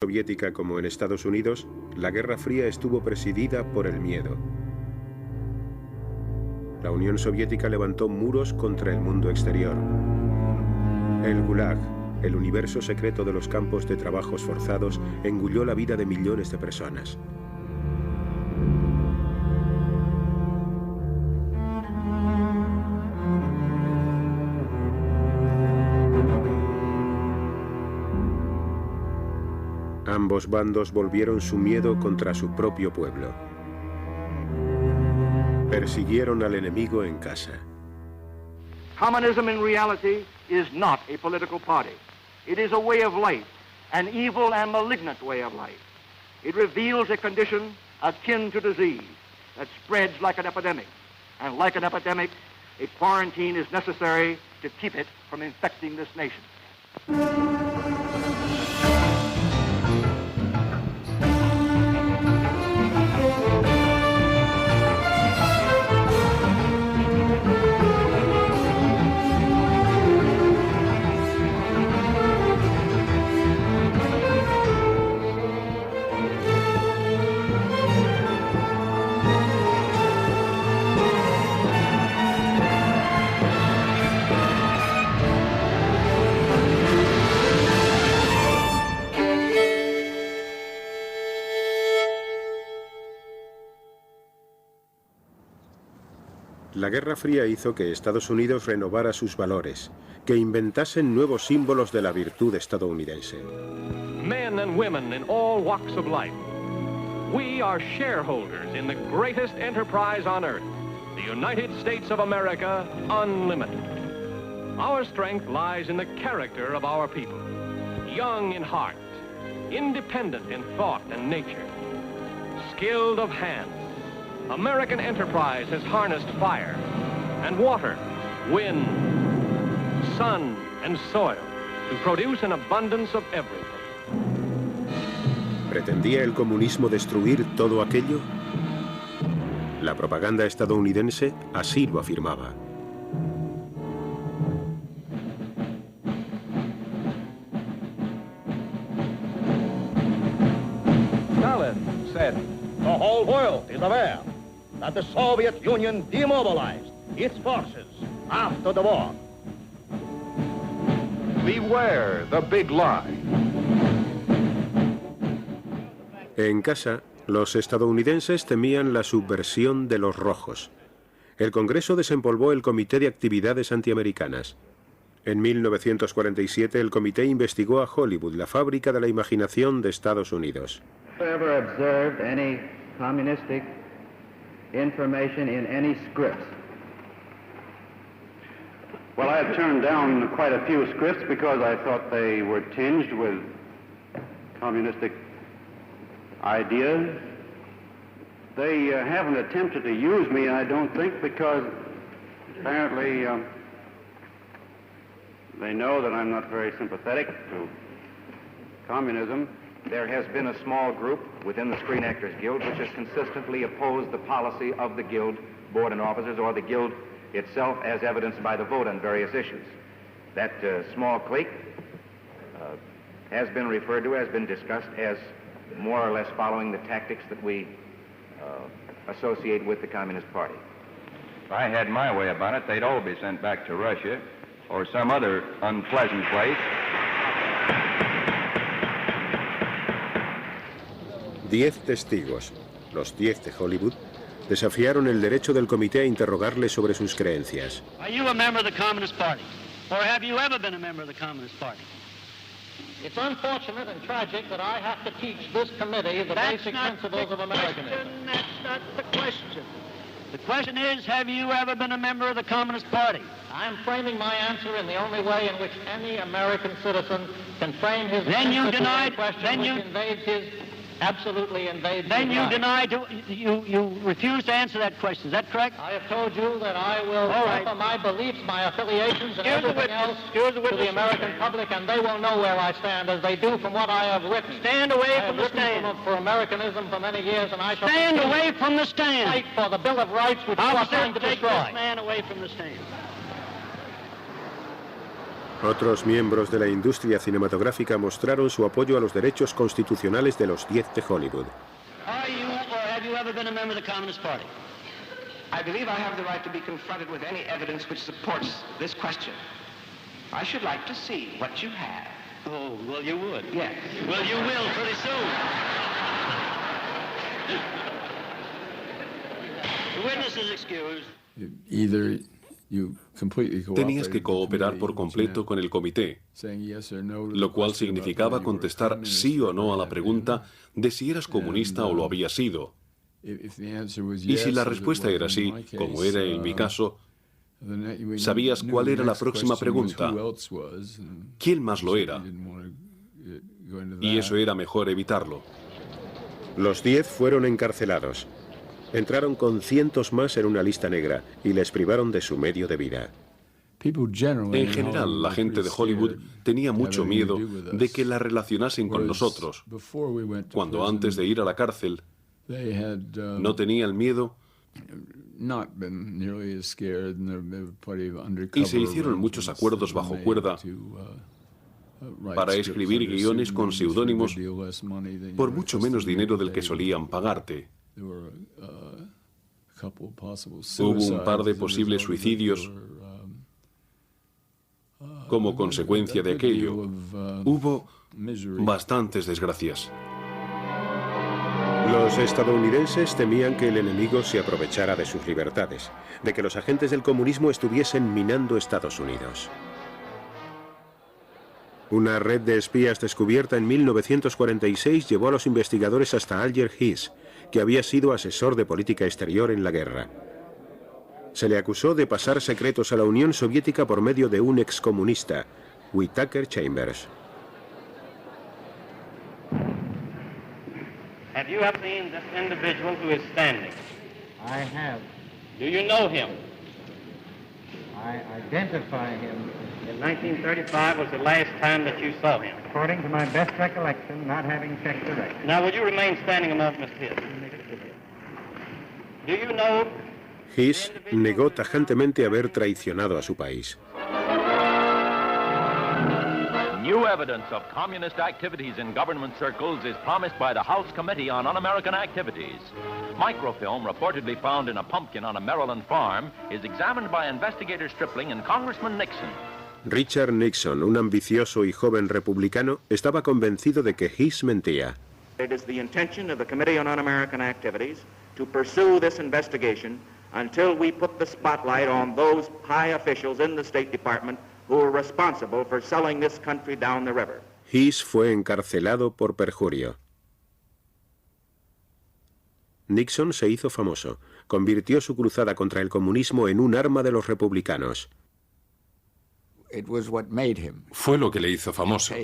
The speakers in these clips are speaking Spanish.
Soviética como en Estados Unidos, la Guerra Fría estuvo presidida por el miedo. La Unión Soviética levantó muros contra el mundo exterior. El Gulag, el universo secreto de los campos de trabajos forzados, engulló la vida de millones de personas. Ambos bandos volvieron su miedo contra su propio pueblo. Persiguieron al enemigo en casa. Communism in reality is not a political party. It is a way of life, an evil and malignant way of life. It reveals a condition akin to disease that spreads like an epidemic. And like an epidemic, a quarantine is necessary to keep it from infecting this nation. La Guerra Fría hizo que Estados Unidos renovara sus valores, que inventasen nuevos símbolos de la virtud estadounidense. Men and women in all walks of life. We are shareholders in the greatest enterprise on earth, the United States of America, unlimited. Our strength lies in the character of our people, young in heart, independent in thought and nature, skilled of hand. American enterprise has harnessed fire and water, wind, sun and soil to produce an abundance of everything. ¿Pretendía el comunismo destruir todo aquello? La propaganda estadounidense así lo afirmaba. Stalin said, "The whole world is aware that the Soviet Union demobilized its forces after the war." Beware the big lie. En casa, los estadounidenses temían la subversión de los rojos. El Congreso desempolvó el Comité de Actividades Antiamericanas. En 1947, el comité investigó a Hollywood, la fábrica de la imaginación de Estados Unidos. Ever observed any communistic information in any scripts? Well, I had turned down quite a few scripts because I thought they were tinged with communistic ideas. They haven't attempted to use me, I don't think, because apparently they know that I'm not very sympathetic to communism. There has been a small group within the Screen Actors Guild which has consistently opposed the policy of the Guild board and officers or the Guild itself as evidenced by the vote on various issues. That small clique has been referred to, has been discussed as more or less following the tactics that we associate with the Communist Party. If I had my way about it, they'd all be sent back to Russia or some other unpleasant place. 10 testigos, los 10 de Hollywood, desafiaron el derecho del comité a interrogarle sobre sus creencias. Are you a member of the Communist Party? Or have you ever been a member of the Communist Party? It's unfortunate and tragic that I have to teach this committee the basic principles of Americanism. That's not the question. The question is, have you ever been a member of the Communist Party? I'm framing my answer in the only way in which any American citizen can frame his then you answer denied, to a question then which you, invades his, absolutely invades then his you right. denied, you refuse to answer that question. Is that correct? I have told you that I will offer my beliefs, my affiliations, and everything else to the American public, and they will know where I stand, as they do from what I have written. Stand away from the stand. I have written for Americanism for many years, and I shall stand away from the stand. Fight for the Bill of Rights, which you are trying to take destroy. This man away from the stand. Otros miembros de la industria cinematográfica mostraron su apoyo a los derechos constitucionales de los 10 de Hollywood. Are you or have you ever been a member of the Communist Party? I believe I have the right to be confronted with any evidence which supports this question. I should like to see what you have. Oh, well, you would. Yes. Well, you will pretty soon. The witness is excused. Either you completely Tenías que cooperar por completo con el comité, lo cual significaba contestar sí o no a la pregunta de si eras comunista o lo habías sido. Y si la respuesta era sí, como era en mi caso, sabías cuál era la próxima pregunta. ¿Quién más lo era? Y eso era mejor evitarlo. Los 10 fueron encarcelados. Entraron con cientos más en una lista negra y les privaron de su medio de vida. En general, la gente de Hollywood tenía mucho miedo de que la relacionasen con nosotros, cuando antes de ir a la cárcel no tenían miedo y se hicieron muchos acuerdos bajo cuerda para escribir guiones con seudónimos por mucho menos dinero del que solían pagarte. Hubo un par de posibles suicidios como consecuencia de aquello. Hubo bastantes desgracias. Los estadounidenses temían que el enemigo se aprovechara de sus libertades, de que los agentes del comunismo estuviesen minando Estados Unidos. Una red de espías descubierta en 1946 llevó a los investigadores hasta Alger Hiss, que había sido asesor de política exterior en la guerra. Se le acusó de pasar secretos a la Unión Soviética por medio de un excomunista, Whittaker Chambers. Have you ever seen this individual who is standing? I have. Do you know him? I identify him. In 1935 was the last time that you saw him. According to my best recollection, not having checked the record. Now, will you remain standing a moment, Mr. Hiss? Do you know? Hiss negó tajantemente haber traicionado a su país. New evidence of communist activities in government circles is promised by the House Committee on Un-American Activities. Microfilm reportedly found in a pumpkin on a Maryland farm is examined by investigator Stripling and Congressman Nixon. Richard Nixon, un ambicioso y joven republicano, estaba convencido de que Hiss mentía. It is the intention of the Committee on Un-American Activities to pursue this investigation until we put the spotlight on those high officials in the State Department who are responsible for selling this country down the river. Hiss fue encarcelado por perjurio. Nixon se hizo famoso. Convirtió su cruzada contra el comunismo en un arma de los republicanos. Fue lo que le hizo famoso.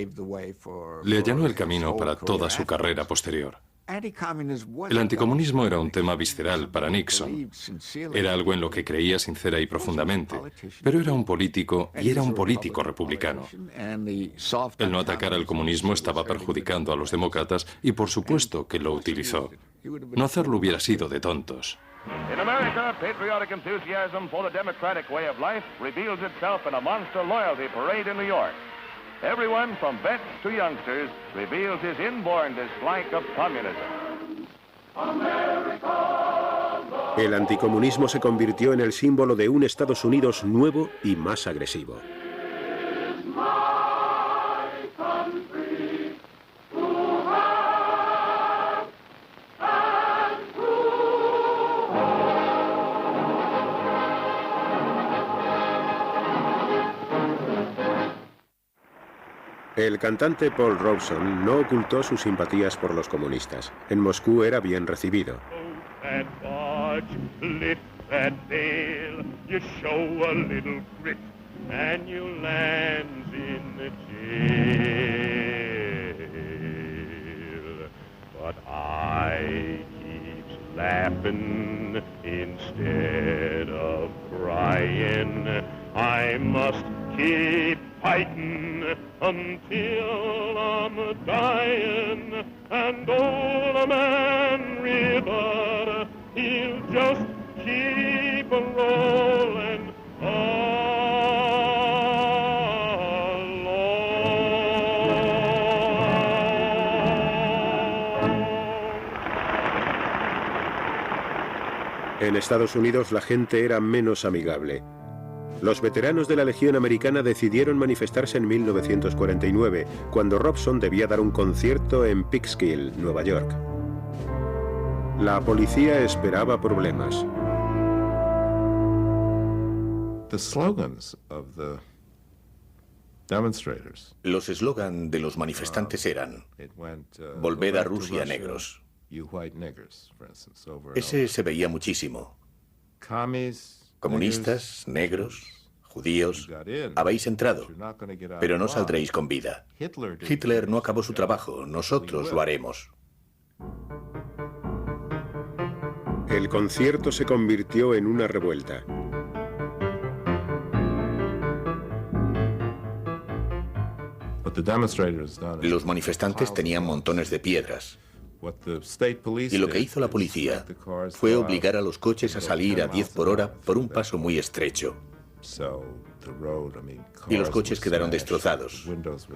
Le allanó el camino para toda su carrera posterior. El anticomunismo era un tema visceral para Nixon. Era algo en lo que creía sincera y profundamente. Pero era un político, y era un político republicano. El no atacar al comunismo estaba perjudicando a los demócratas y por supuesto que lo utilizó. No hacerlo hubiera sido de tontos. In America, patriotic enthusiasm for the democratic way of life reveals itself in a monster loyalty parade in New York. Everyone from vets to youngsters reveals his inborn dislike of communism. El anticomunismo se convirtió en el símbolo de un Estados Unidos nuevo y más agresivo. El cantante Paul Robeson no ocultó sus simpatías por los comunistas. En Moscú era bien recibido. Keep fighting until I'm dying, and old man River, he'll just keep rolling on. En Estados Unidos la gente era menos amigable. Los veteranos de la Legión Americana decidieron manifestarse en 1949, cuando Robson debía dar un concierto en Peekskill, Nueva York. La policía esperaba problemas. Los eslogan de los manifestantes eran «Volved a Rusia, negros». Ese se veía muchísimo. Comunistas, negros, judíos, habéis entrado, pero no saldréis con vida. Hitler no acabó su trabajo, nosotros lo haremos. El concierto se convirtió en una revuelta. Los manifestantes tenían montones de piedras. Y lo que hizo la policía fue obligar a los coches a salir a 10 por hora por un paso muy estrecho. Y los coches quedaron destrozados,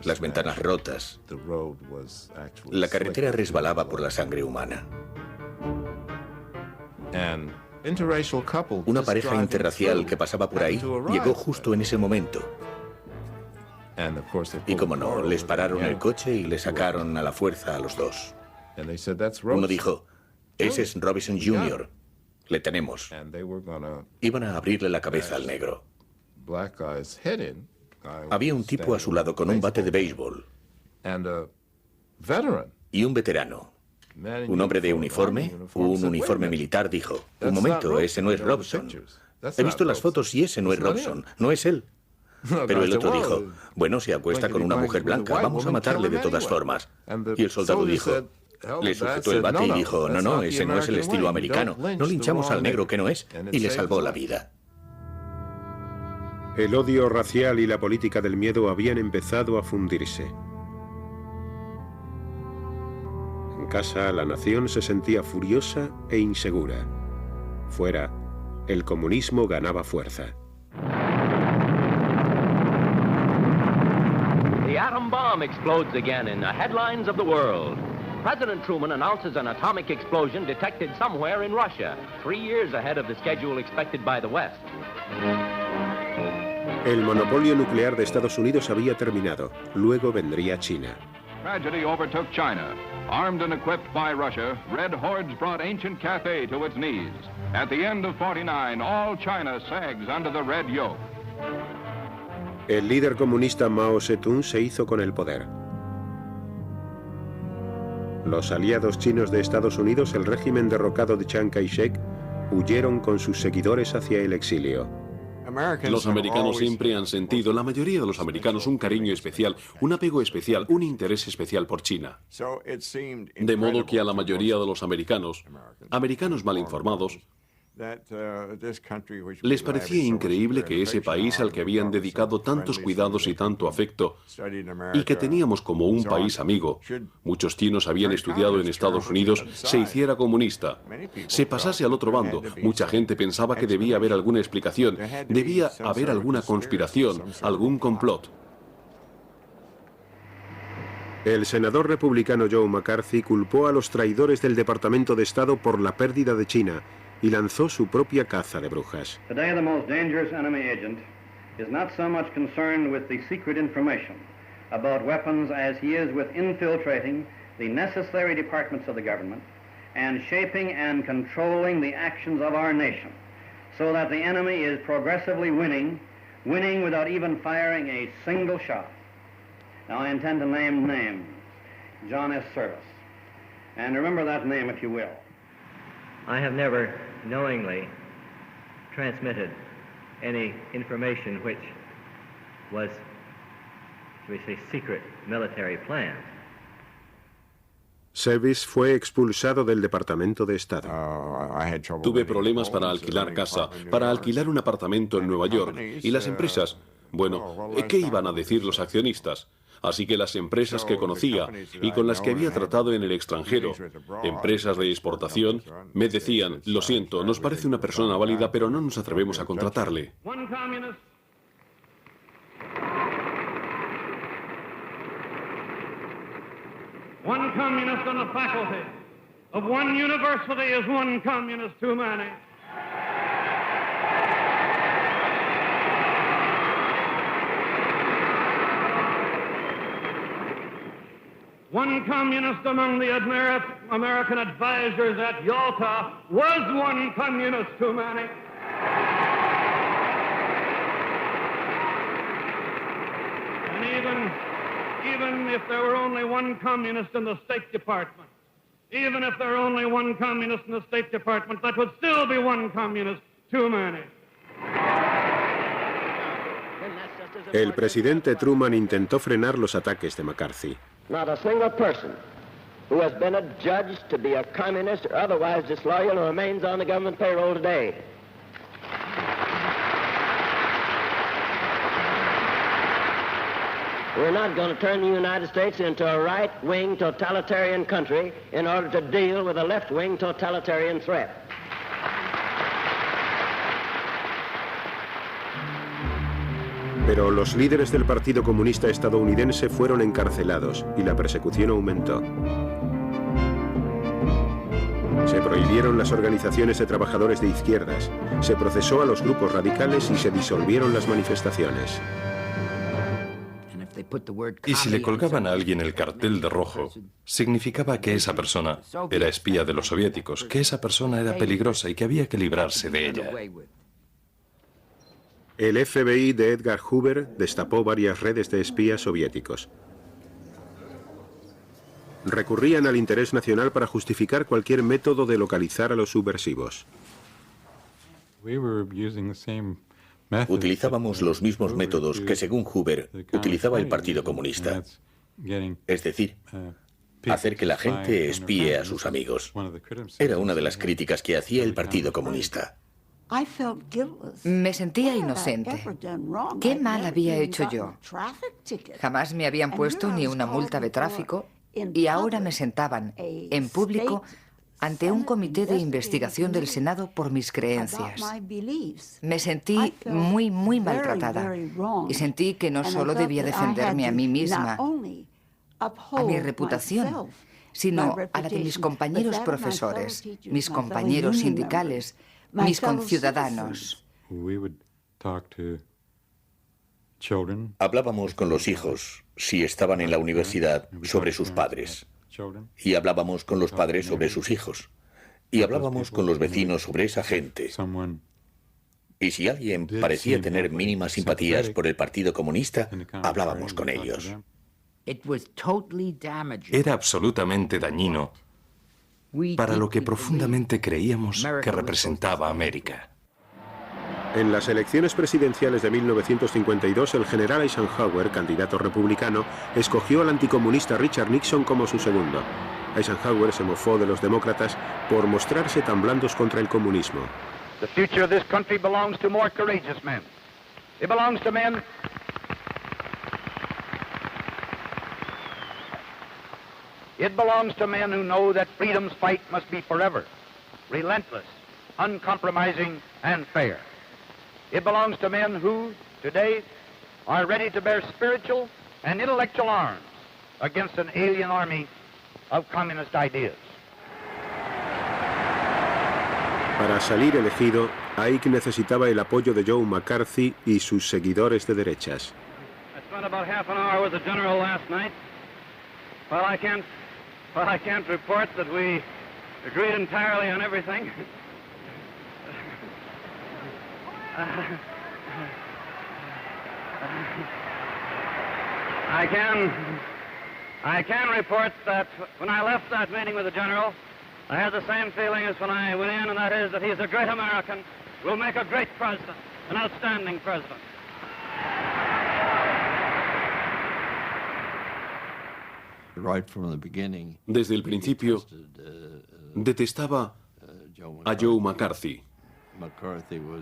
las ventanas rotas. La carretera resbalaba por la sangre humana. Una pareja interracial que pasaba por ahí llegó justo en ese momento. Y como no, les pararon el coche y le sacaron a la fuerza a los dos. Uno dijo, ese es Robinson Jr., le tenemos. Iban a abrirle la cabeza al negro. Había un tipo a su lado con un bate de béisbol. Y un veterano. Un hombre de uniforme, un uniforme militar, dijo, un momento, ese no es Robson. He visto las fotos y ese no es Robson, no es él. Pero el otro dijo, bueno, se acuesta con una mujer blanca, vamos a matarle de todas formas. Y el soldado dijo, le sujetó el bate y dijo, no, ese no es el estilo americano, no linchamos al negro que no es, y le salvó la vida. El odio racial y la política del miedo habían empezado a fundirse. En casa, la nación se sentía furiosa e insegura. Fuera, el comunismo ganaba fuerza. The atom bomb explodes again in the headlines of the world. President Truman announces an atomic explosion detected somewhere in Russia, 3 years ahead of the schedule expected by the West. El monopolio nuclear de Estados Unidos había terminado. Luego vendría China. Tragedy overtook China. Armed and equipped by Russia, red hordes brought ancient Cathay to its knees. At the end of 49, all China sags under the red yoke. El líder comunista Mao Zedong se hizo con el poder. Los aliados chinos de Estados Unidos, el régimen derrocado de Chiang Kai-shek, huyeron con sus seguidores hacia el exilio. Los americanos siempre han sentido, la mayoría de los americanos, un cariño especial, un apego especial, un interés especial por China. De modo que a la mayoría de los americanos mal informados, les parecía increíble que ese país al que habían dedicado tantos cuidados y tanto afecto, y que teníamos como un país amigo, muchos chinos habían estudiado en Estados Unidos, se hiciera comunista, se pasase al otro bando. Mucha gente pensaba que debía haber alguna explicación, debía haber alguna conspiración, algún complot. El senador republicano Joe McCarthy culpó a los traidores del Departamento de Estado por la pérdida de China y lanzó su propia caza de brujas. Today, the most dangerous enemy agent is not so much concerned with the secret information about weapons as he is with infiltrating the necessary departments of the government and shaping and controlling the actions of our nation, so that the enemy is progressively winning without even firing a single shot. Now, I intend to name names. John S. Service. And remember that name if you will. I have never knowingly transmitted any information which was, shall we say, secret military plans. Service fue expulsado del Departamento de Estado. Tuve problemas para alquilar casa, para alquilar un apartamento en Nueva York, y las empresas, bueno, ¿qué iban a decir los accionistas? Así que las empresas que conocía y con las que había tratado en el extranjero, empresas de exportación, me decían, lo siento, nos parece una persona válida, pero no nos atrevemos a contratarle. One communist on the faculty of one university is one communist too many. One communist among the American advisors at Yalta was one communist too many. And even if there were only one communist in the State Department, even if there were only one communist in the State Department, that would still be one communist too many. El presidente Truman intentó frenar los ataques de McCarthy. Not a single person who has been adjudged to be a communist or otherwise disloyal remains on the government payroll today. We're not going to turn the United States into a right-wing totalitarian country in order to deal with a left-wing totalitarian threat. Pero los líderes del Partido Comunista estadounidense fueron encarcelados y la persecución aumentó. Se prohibieron las organizaciones de trabajadores de izquierdas, se procesó a los grupos radicales y se disolvieron las manifestaciones. Y si le colgaban a alguien el cartel de rojo, significaba que esa persona era espía de los soviéticos, que esa persona era peligrosa y que había que librarse de ella. El FBI de Edgar Hoover destapó varias redes de espías soviéticos. Recurrían al interés nacional para justificar cualquier método de localizar a los subversivos. Utilizábamos los mismos métodos que, según Hoover, utilizaba el Partido Comunista. Es decir, hacer que la gente espíe a sus amigos. Era una de las críticas que hacía el Partido Comunista. Me sentía inocente. ¿Qué mal había hecho yo? Jamás me habían puesto ni una multa de tráfico y ahora me sentaban en público ante un comité de investigación del Senado por mis creencias. Me sentí muy maltratada y sentí que no solo debía defenderme a mí misma, a mi reputación, sino a la de mis compañeros profesores, mis compañeros sindicales, mis conciudadanos. Hablábamos con los hijos, si estaban en la universidad, sobre sus padres. Y hablábamos con los padres sobre sus hijos. Y hablábamos con los vecinos sobre esa gente. Y si alguien parecía tener mínimas simpatías por el Partido Comunista, hablábamos con ellos. Era absolutamente dañino para lo que profundamente creíamos que representaba América. En las elecciones presidenciales de 1952, el general Eisenhower, candidato republicano, escogió al anticomunista Richard Nixon como su segundo. Eisenhower se mofó de los demócratas por mostrarse tan blandos contra el comunismo. The future of this country belongs to more courageous men. It belongs to men who know that freedom's fight must be forever, relentless, uncompromising, and fair. It belongs to men who, today, are ready to bear spiritual and intellectual arms against an alien army of communist ideas. Para salir elegido, Ike necesitaba el apoyo de Joe McCarthy y sus seguidores de derechas. I spent about half an hour with the general last night. Well, I can't report that we agreed entirely on everything. I can report that when I left that meeting with the general, I had the same feeling as when I went in, and that is that he's a great American, will make a great president, an outstanding president. Desde el principio, detestaba a Joe McCarthy.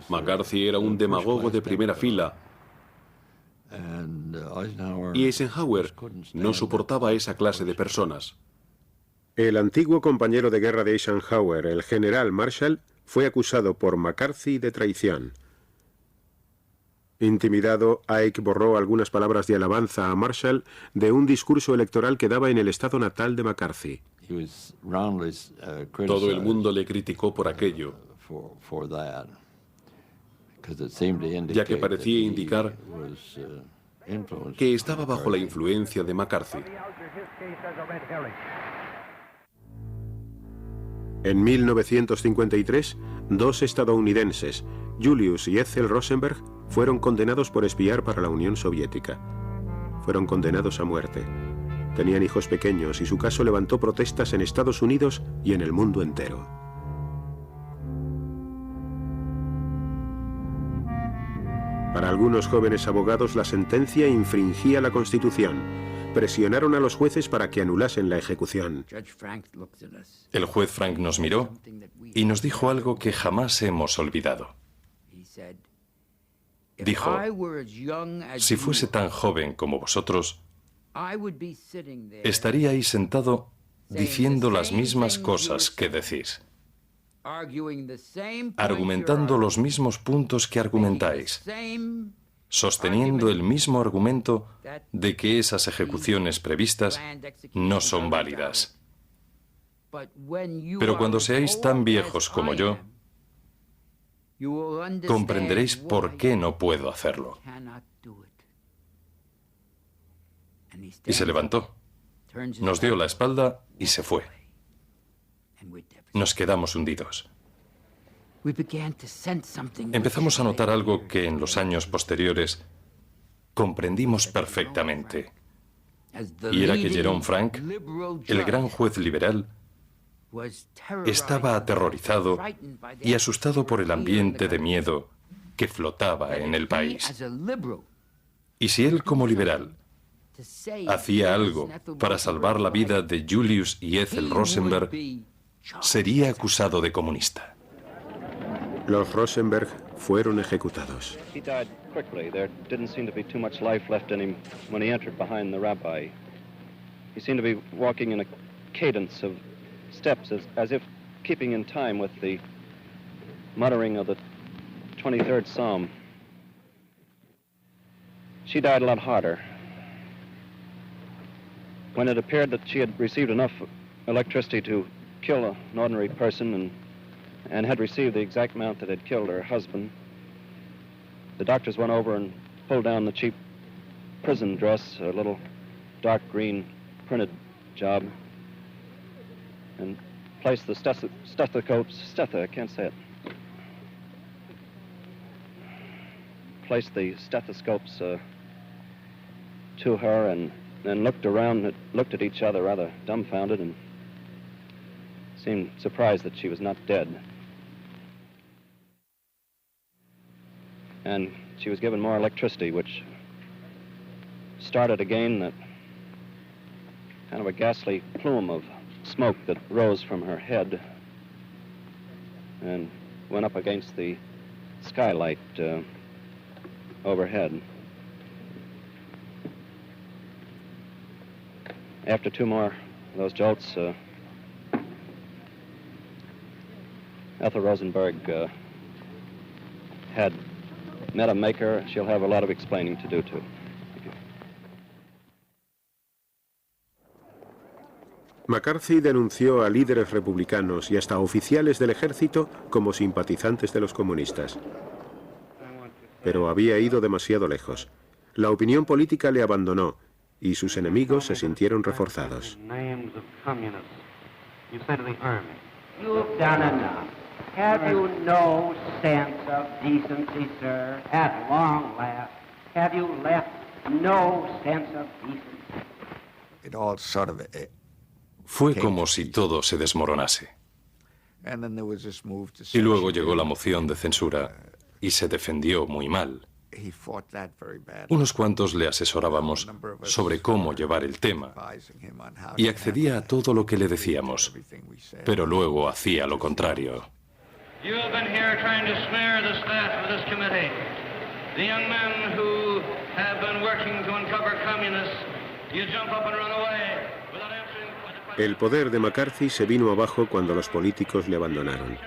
McCarthy era un demagogo de primera fila y Eisenhower no soportaba esa clase de personas. El antiguo compañero de guerra de Eisenhower, el general Marshall, fue acusado por McCarthy de traición. Intimidado, Ike borró algunas palabras de alabanza a Marshall de un discurso electoral que daba en el estado natal de McCarthy. Todo el mundo le criticó por aquello, ya que parecía indicar que estaba bajo la influencia de McCarthy. En 1953, 2 estadounidenses, Julius y Ethel Rosenberg, fueron condenados por espiar para la Unión Soviética. Fueron condenados a muerte. Tenían hijos pequeños y su caso levantó protestas en Estados Unidos y en el mundo entero. Para algunos jóvenes abogados, la sentencia infringía la Constitución. Presionaron a los jueces para que anulasen la ejecución. El juez Frank nos miró y nos dijo algo que jamás hemos olvidado. Dijo, si fuese tan joven como vosotros, estaría ahí sentado diciendo las mismas cosas que decís, argumentando los mismos puntos que argumentáis, sosteniendo el mismo argumento de que esas ejecuciones previstas no son válidas. Pero cuando seáis tan viejos como yo, comprenderéis por qué no puedo hacerlo. Y se levantó, nos dio la espalda y se fue. Nos quedamos hundidos. Empezamos a notar algo que en los años posteriores comprendimos perfectamente. Y era que Jerome Frank, el gran juez liberal, estaba aterrorizado y asustado por el ambiente de miedo que flotaba en el país. Y si él, como liberal, hacía algo para salvar la vida de Julius y Ethel Rosenberg, sería acusado de comunista. Los Rosenberg fueron ejecutados. He died quickly. There didn't seem to be too much life left in him when he entered behind the rabbi. He seemed to be walking in a cadence of steps as if keeping in time with the muttering of the 23rd Psalm. She died a lot harder. When it appeared that she had received enough electricity to kill an ordinary person and had received the exact amount that had killed her husband, the doctors went over and pulled down the cheap prison dress, a little dark green printed job, and placed the placed the stethoscopes to her and then looked around, looked at each other rather dumbfounded and seemed surprised that she was not dead. And she was given more electricity, which started again that kind of a ghastly plume of smoke that rose from her head and went up against the skylight overhead. After 2 more of those jolts, Ethel Rosenberg had met a maker. She'll have a lot of explaining to do, too. McCarthy denunció a líderes republicanos y hasta oficiales del ejército como simpatizantes de los comunistas. Pero había ido demasiado lejos. La opinión política le abandonó y sus enemigos se sintieron reforzados. You've done enough. Have you no sense of decency, sir? At long last, have you left no sense of decency? It all sort of Fue como si todo se desmoronase. Y luego llegó la moción de censura y se defendió muy mal. Unos cuantos le asesorábamos sobre cómo llevar el tema y accedía a todo lo que le decíamos, pero luego hacía lo contrario. You have been here trying to smear the staff of this committee. The young men who have been working to uncover communists, you jump up and run away without answering the question. El poder de McCarthy se vino abajo cuando los políticos le abandonaron.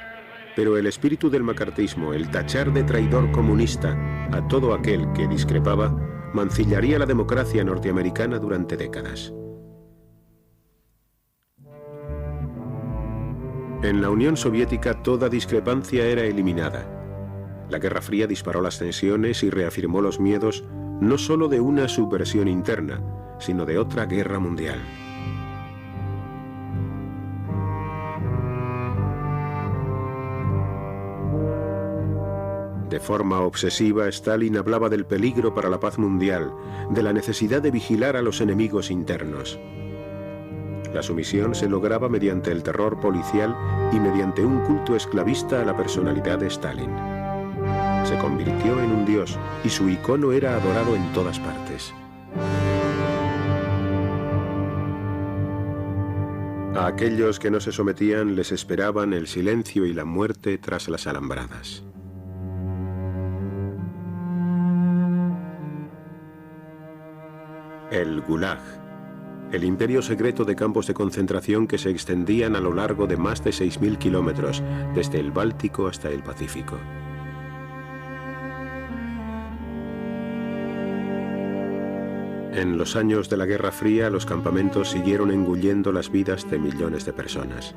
Pero el espíritu del macartismo, el tachar de traidor comunista a todo aquel que discrepaba, mancillaría la democracia norteamericana durante décadas. En la Unión Soviética toda discrepancia era eliminada. La Guerra Fría disparó las tensiones y reafirmó los miedos no solo de una subversión interna, sino de otra guerra mundial. De forma obsesiva, Stalin hablaba del peligro para la paz mundial, de la necesidad de vigilar a los enemigos internos. La sumisión se lograba mediante el terror policial y mediante un culto esclavista a la personalidad de Stalin. Se convirtió en un dios y su icono era adorado en todas partes. A aquellos que no se sometían les esperaban el silencio y la muerte tras las alambradas. El Gulag, el imperio secreto de campos de concentración que se extendían a lo largo de más de 6.000 kilómetros, desde el Báltico hasta el Pacífico. En los años de la Guerra Fría, los campamentos siguieron engullendo las vidas de millones de personas.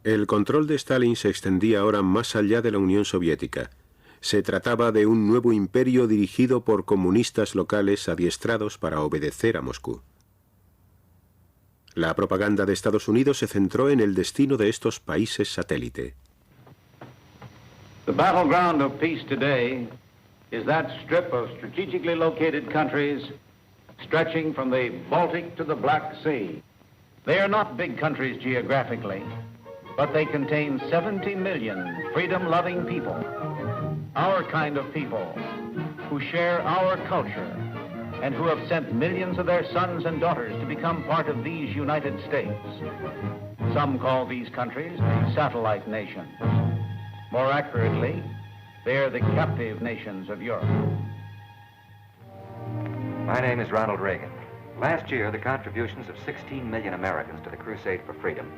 El control de Stalin se extendía ahora más allá de la Unión Soviética. Se trataba de un nuevo imperio dirigido por comunistas locales adiestrados para obedecer a Moscú. La propaganda de Estados Unidos se centró en el destino de estos países satélite. The battleground of peace today is that strip of strategically located countries stretching from the Baltic to the Black Sea. They are not big countries geographically, but they contain 70 million freedom-loving people, our kind of people, who share our culture and who have sent millions of their sons and daughters to become part of these United States. Some call these countries the satellite nations. More accurately, they are the captive nations of Europe. My name is Ronald Reagan. Last year, the contributions of 16 million Americans to the crusade for freedom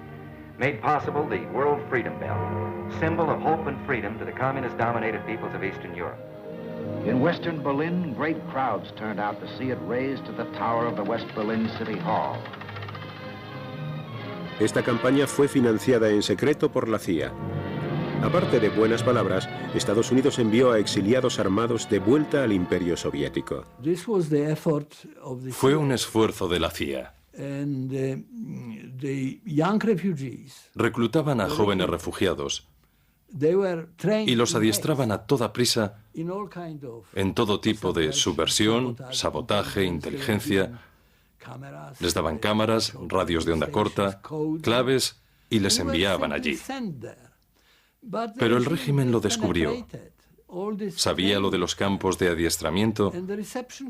made possible the World Freedom Bell, symbol of hope and freedom to the communist-dominated peoples of Eastern Europe. In Western Berlin, great crowds turned out to see it raised to the tower of the West Berlin City Hall. Esta campaña fue financiada en secreto por la CIA. Aparte de buenas palabras, Estados Unidos envió a exiliados armados de vuelta al Imperio Soviético. Fue un esfuerzo de la CIA. Reclutaban a jóvenes refugiados y los adiestraban a toda prisa en todo tipo de subversión, sabotaje, inteligencia. Les daban cámaras, radios de onda corta, claves y les enviaban allí. Pero el régimen lo descubrió. Sabía lo de los campos de adiestramiento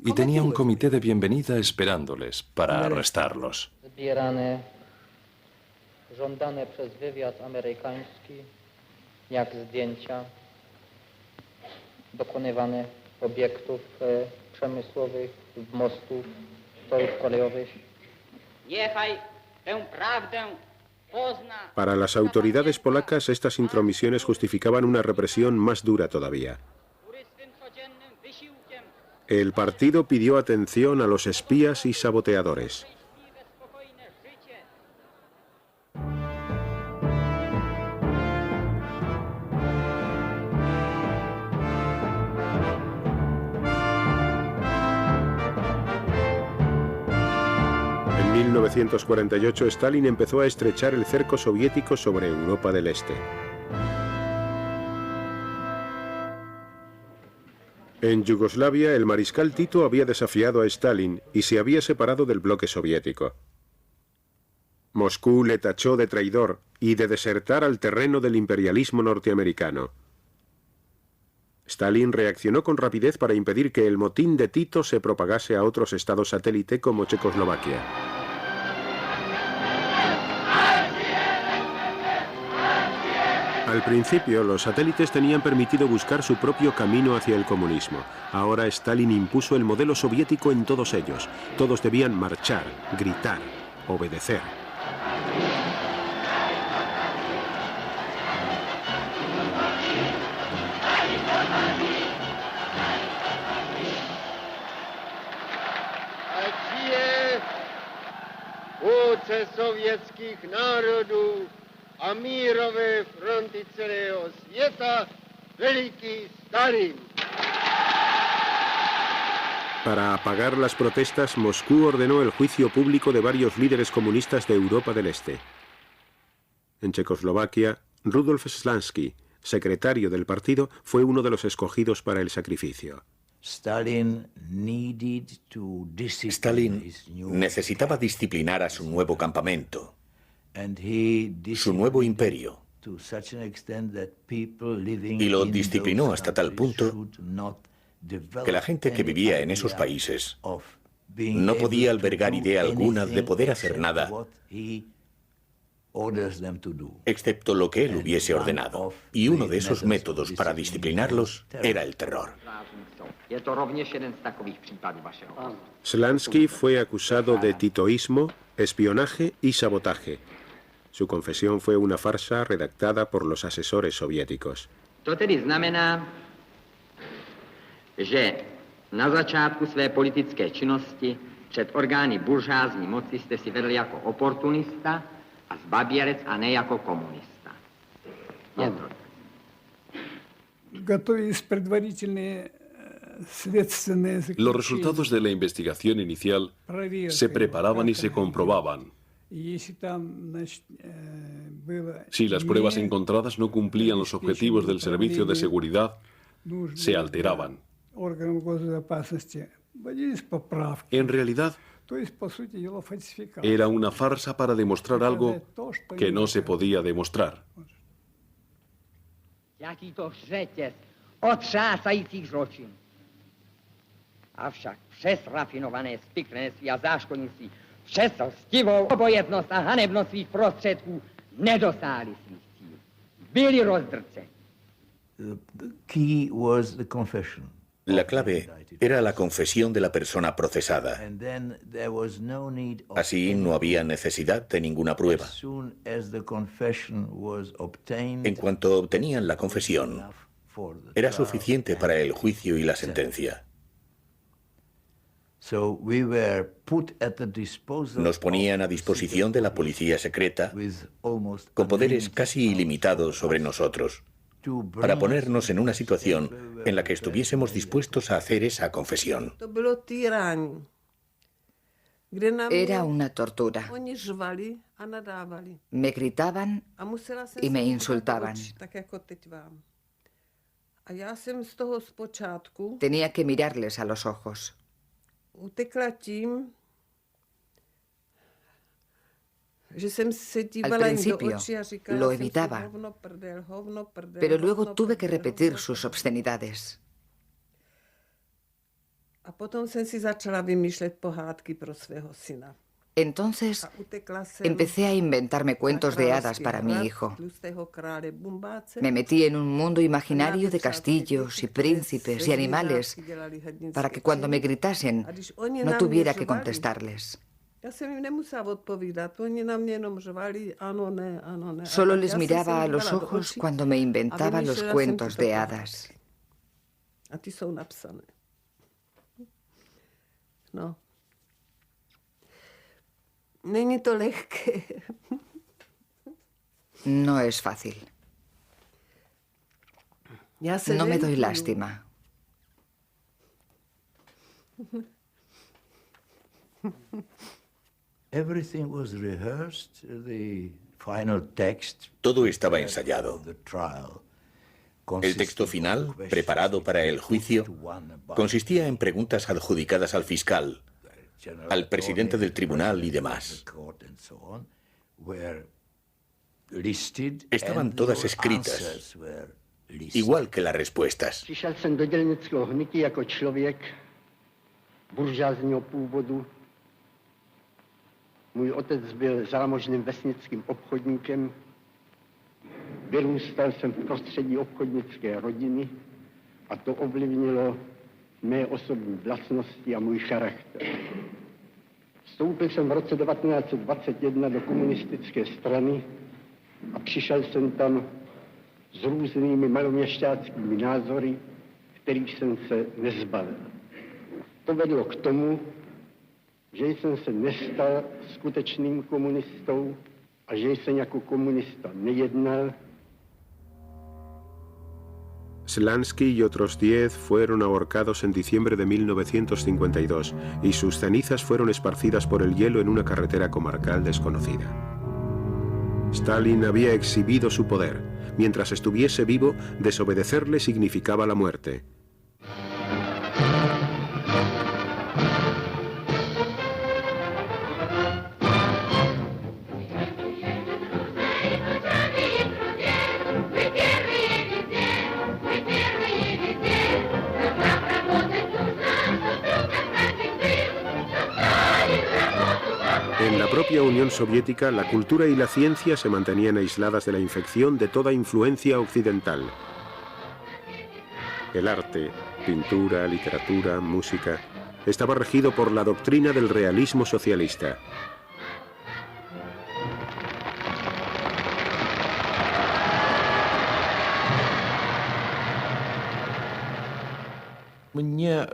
y tenía un comité de bienvenida esperándoles para arrestarlos. Para las autoridades polacas, estas intromisiones justificaban una represión más dura todavía. El partido pidió atención a los espías y saboteadores. En 1948, Stalin empezó a estrechar el cerco soviético sobre Europa del Este. En Yugoslavia, el mariscal Tito había desafiado a Stalin y se había separado del bloque soviético. Moscú le tachó de traidor y de desertar al terreno del imperialismo norteamericano. Stalin reaccionó con rapidez para impedir que el motín de Tito se propagase a otros estados satélite como Checoslovaquia. Al principio, los satélites tenían permitido buscar su propio camino hacia el comunismo. Ahora Stalin impuso el modelo soviético en todos ellos. Todos debían marchar, gritar, obedecer. vůle sovětských národů a mírové fronty celého světa, veliký Stalin. Para apagar las protestas, Moscú ordenó el juicio público de varios líderes comunistas de Europa del Este. En Checoslovaquia, Rudolf Slansky, secretario del partido, fue uno de los escogidos para el sacrificio. Stalin necesitaba disciplinar a su nuevo campamento, su nuevo imperio, y lo disciplinó hasta tal punto que la gente que vivía en esos países no podía albergar idea alguna de poder hacer nada excepto lo que él hubiese ordenado. Y uno de esos métodos para disciplinarlos era el terror. Slansky fue acusado de titoísmo, espionaje y sabotaje. Su confesión fue una farsa redactada por los asesores soviéticos. To tedy znamená, že na začátku své politické činnosti před orgány buržázní moci jste si vedl jako oportunista a zbabělec a ne jako komunista. Je to tak. Los resultados de la investigación inicial se preparaban y se comprobaban. Si las pruebas encontradas no cumplían los objetivos del servicio de seguridad, se alteraban. En realidad, era una farsa para demostrar algo que no se podía demostrar. Avšak přes rafinované spiklenství a záškodnictví, přes lstivou obojetnost a hanebnost svých prostředků nedosáhli svých cílů. Byli rozdrceni. La clave era la confesión de la persona procesada. Así no había necesidad de ninguna prueba. En cuanto obtenían la confesión, era suficiente para el juicio y la sentencia. Nos ponían a disposición de la policía secreta con poderes casi ilimitados sobre nosotros, para ponernos en una situación en la que estuviésemos dispuestos a hacer esa confesión. Era una tortura. Me gritaban y me insultaban. Tenía que mirarles a los ojos. Al principio lo evitaba, pero luego tuve que repetir sus obscenidades. Entonces empecé a inventarme cuentos de hadas para mi hijo. Me metí en un mundo imaginario de castillos y príncipes y animales para que cuando me gritasen no tuviera que contestarles. Solo les miraba a los ojos cuando me inventaba los cuentos de hadas. No. Není to lehké. No es fácil. No me doy lástima. Todo estaba ensayado. El texto final, preparado para el juicio, consistía en preguntas adjudicadas al fiscal, al presidente del tribunal y demás. Estaban todas escritas, igual que las respuestas. Přišel jsem do dělnického hnutí jako člověk buržázního původu. Můj otec byl zámožným vesnickým obchodníkem. Vyrůstal jsem v prostředí obchodnické rodiny a to ovlivnilo mé osobní vlastnosti a můj charakter. Vstoupil jsem v roce 1921 do komunistické strany a přišel jsem tam s různými maloměšťáckými názory, kterých jsem se nezbavil. To vedlo k tomu, že jsem se nestal skutečným komunistou a že jsem jako komunista nejednal. Slansky y otros 10 fueron ahorcados en diciembre de 1952 y sus cenizas fueron esparcidas por el hielo en una carretera comarcal desconocida. Stalin había exhibido su poder. Mientras estuviese vivo, desobedecerle significaba la muerte. En la propia Unión Soviética, la cultura y la ciencia se mantenían aisladas de la infección de toda influencia occidental. El arte, pintura, literatura, música, estaba regido por la doctrina del realismo socialista. Мне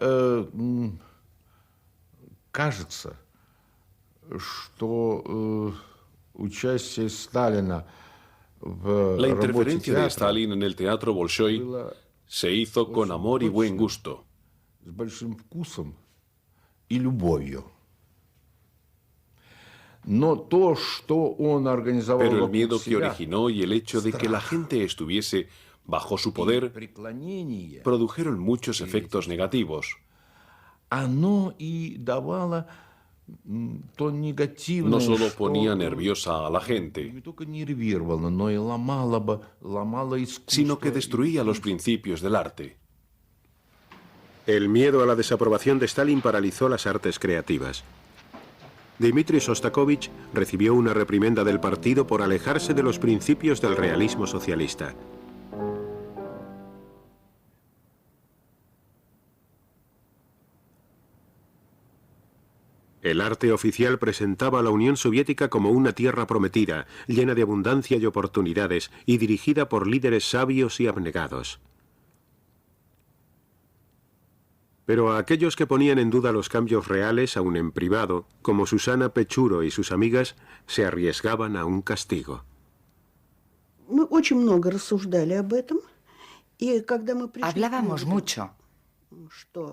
кажется, что участие Сталина в La работе interferencia de театра Stalin en el teatro Bolshoi se hizo con amor y buen gusto. с большим вкусом и любовью. Но то, что он организовал Pero el вокруг miedo que себя, originó y el hecho de que la gente estuviese bajo su poder produjeron muchos efectos negativos. оно и давало то негативное, No solo что ponía nerviosa a la gente, не только нервировало, но и ломало искусство. sino que destruía los principios del arte. El miedo a la desaprobación de Stalin paralizó las artes creativas. Dmitri Shostakovich recibió una reprimenda del partido por alejarse de los principios del realismo socialista. El arte oficial presentaba a la Unión Soviética como una tierra prometida, llena de abundancia y oportunidades, y dirigida por líderes sabios y abnegados. Pero a aquellos que ponían en duda los cambios reales, aun en privado, como Susana Pechuro y sus amigas, se arriesgaban a un castigo. Hablábamos mucho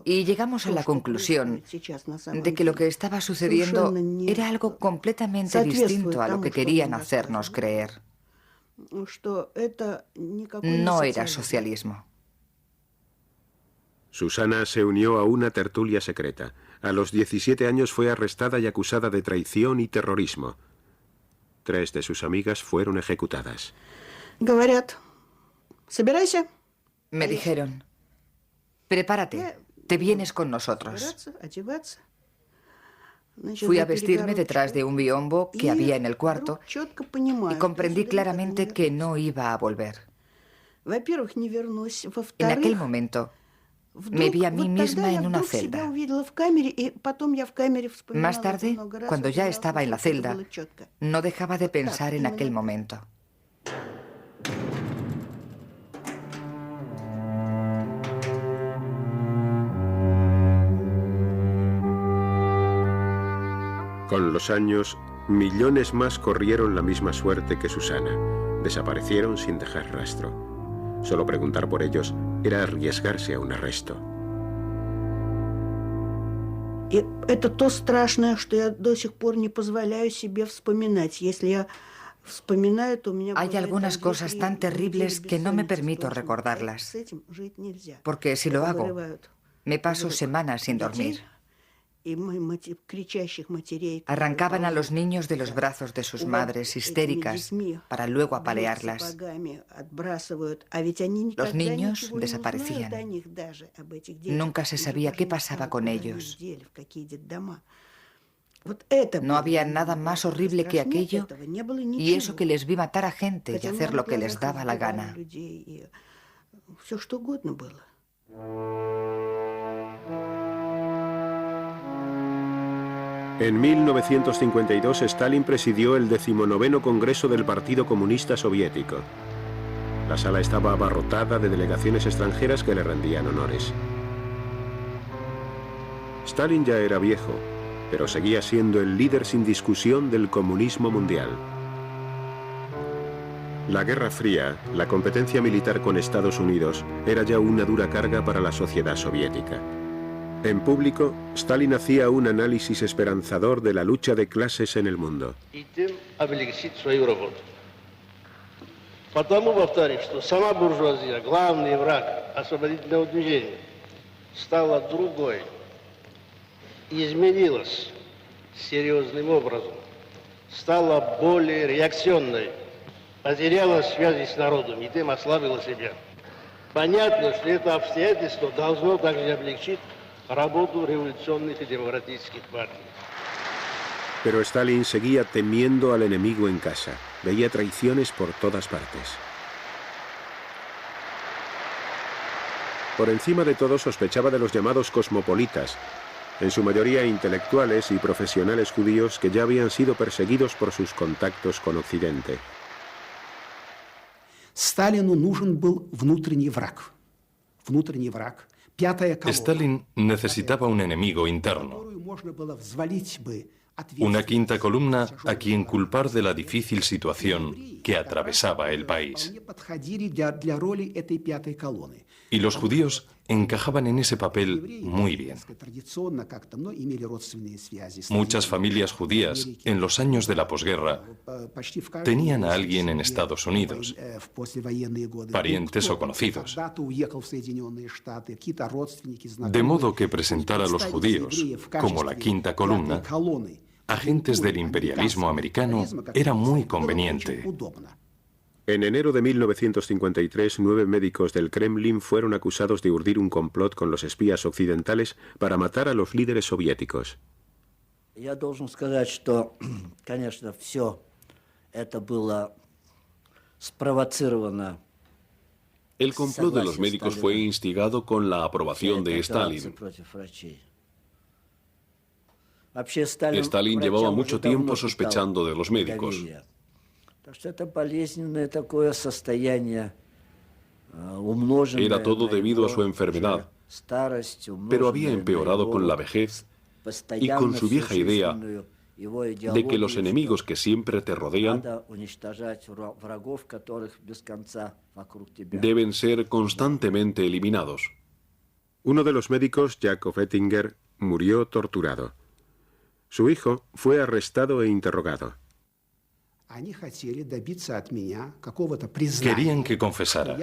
y llegamos a la conclusión de que lo que estaba sucediendo era algo completamente distinto a lo que querían hacernos creer. No era socialismo. Susana se unió a una tertulia secreta. A los 17 años fue arrestada y acusada de traición y terrorismo. 3 de sus amigas fueron ejecutadas. Me dijeron: prepárate, te vienes con nosotros. Fui a vestirme detrás de un biombo que había en el cuarto y comprendí claramente que no iba a volver. En aquel momento me vi a mí misma en una celda. Más tarde, cuando ya estaba en la celda, no dejaba de pensar en aquel momento. Con los años, millones más corrieron la misma suerte que Susana. Desaparecieron sin dejar rastro. Solo preguntar por ellos era arriesgarse a un arresto. Это то страшное, что я до сих пор не позволяю себе вспоминать. Если я вспоминаю, то у меня... Hay algunas cosas tan terribles que no me permito recordarlas, porque si lo hago, me paso semanas sin dormir. Arrancaban a los niños de los brazos de sus madres histéricas para luego apalearlas. Los niños desaparecían. Nunca se sabía qué pasaba con ellos. No había nada más horrible que aquello, y eso que les vi matar a gente y hacer lo que les daba la gana. En 1952, Stalin presidió el 19º Congreso del Partido Comunista Soviético. La sala estaba abarrotada de delegaciones extranjeras que le rendían honores. Stalin ya era viejo, pero seguía siendo el líder sin discusión del comunismo mundial. La Guerra Fría, la competencia militar con Estados Unidos, era ya una dura carga para la sociedad soviética. En público, Stalin hacía un análisis esperanzador de la lucha de clases en el mundo. Потому, повторюсь, что сама буржуазия, главный враг освободительного движения, стала другой, изменилась серьезным образом, стала более реакционной, потеряла связи с народом и тем ослабила себя. Понятно, что это обстоятельство должно также облегчить работу революционных и демократических партий. Pero Stalin seguía temiendo al enemigo en casa. Veía traiciones por todas partes. Por encima de todo sospechaba de los llamados cosmopolitas, en su mayoría intelectuales y profesionales judíos que ya habían sido perseguidos por sus contactos con Occidente. Сталину нужен был внутренний враг. Внутренний враг. Пятая колонна. Stalin necesitaba un enemigo interno. Которую можно было взвалить бы Una quinta columna a quien culpar de la difícil situación que atravesaba el país. Y los judíos encajaban en ese papel muy bien. Muchas familias judías en los años de la posguerra tenían a alguien en Estados Unidos, parientes o conocidos. De modo que presentar a los judíos como la quinta columna, agentes del imperialismo americano, era muy conveniente. En enero de 1953, 9 médicos del Kremlin fueron acusados de urdir un complot con los espías occidentales para matar a los líderes soviéticos. Я должен сказать, что, конечно, все это было спровоцировано. El complot de los médicos fue instigado con la aprobación de Stalin. Stalin llevaba mucho tiempo sospechando de los médicos. Era todo debido a su enfermedad, pero había empeorado con la vejez y con su vieja idea de que los enemigos que siempre te rodean deben ser constantemente eliminados. Uno de los médicos, Jacob Ettinger, murió torturado. Su hijo fue arrestado e interrogado. Querían que confesara,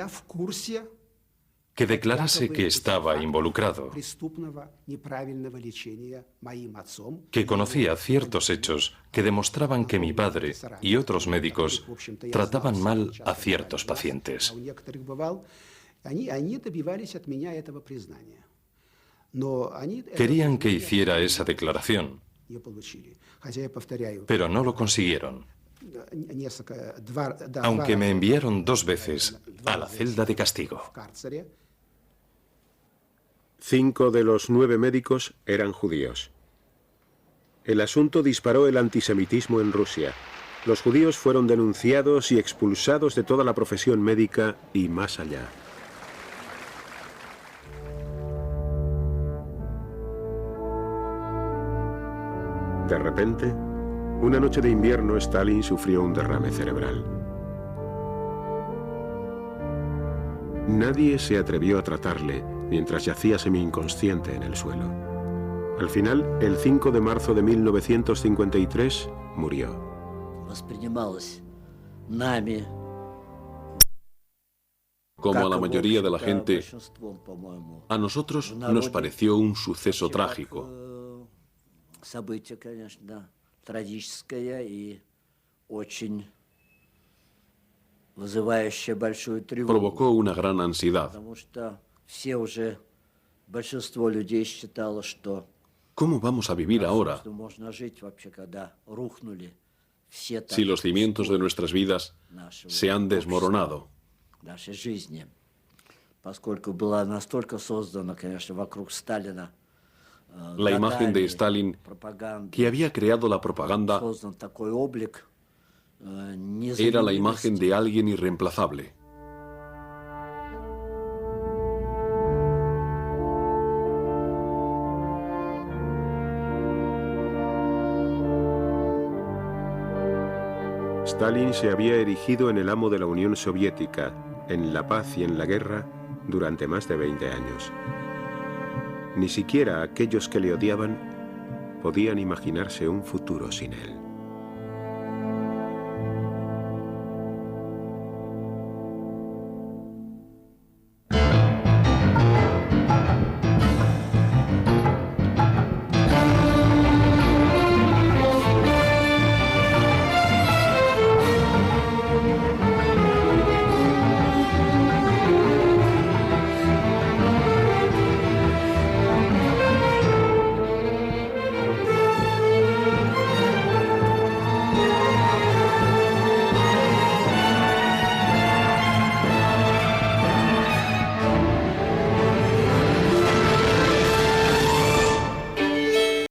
que declarase que estaba involucrado, que conocía ciertos hechos que demostraban que mi padre y otros médicos trataban mal a ciertos pacientes. Querían que hiciera esa declaración, pero no lo consiguieron, aunque me enviaron 2 veces a la celda de castigo. 5 de los 9 médicos eran judíos. El asunto disparó el antisemitismo en Rusia. Los judíos fueron denunciados y expulsados de toda la profesión médica y más allá. De repente, una noche de invierno, Stalin sufrió un derrame cerebral. Nadie se atrevió a tratarle mientras yacía semi-inconsciente en el suelo. Al final, el 5 de marzo de 1953, murió. Como a la mayoría de la gente, a nosotros nos pareció un suceso trágico. Событие, конечно, трагическое и очень вызывающее большую тревогу. Provocó una gran ansiedad. Потому что все уже, большинство людей считало, что ¿Cómo vamos a vivir ahora можно жить вообще, когда рухнули все si los cimientos de nuestras vidas se han desmoronado? нашей жизни, поскольку была настолько создана, конечно, вокруг Сталина La imagen de Stalin, que había creado la propaganda, era la imagen de alguien irreemplazable. Stalin se había erigido en el amo de la Unión Soviética, en la paz y en la guerra, durante más de 20 años. Ni siquiera aquellos que le odiaban podían imaginarse un futuro sin él.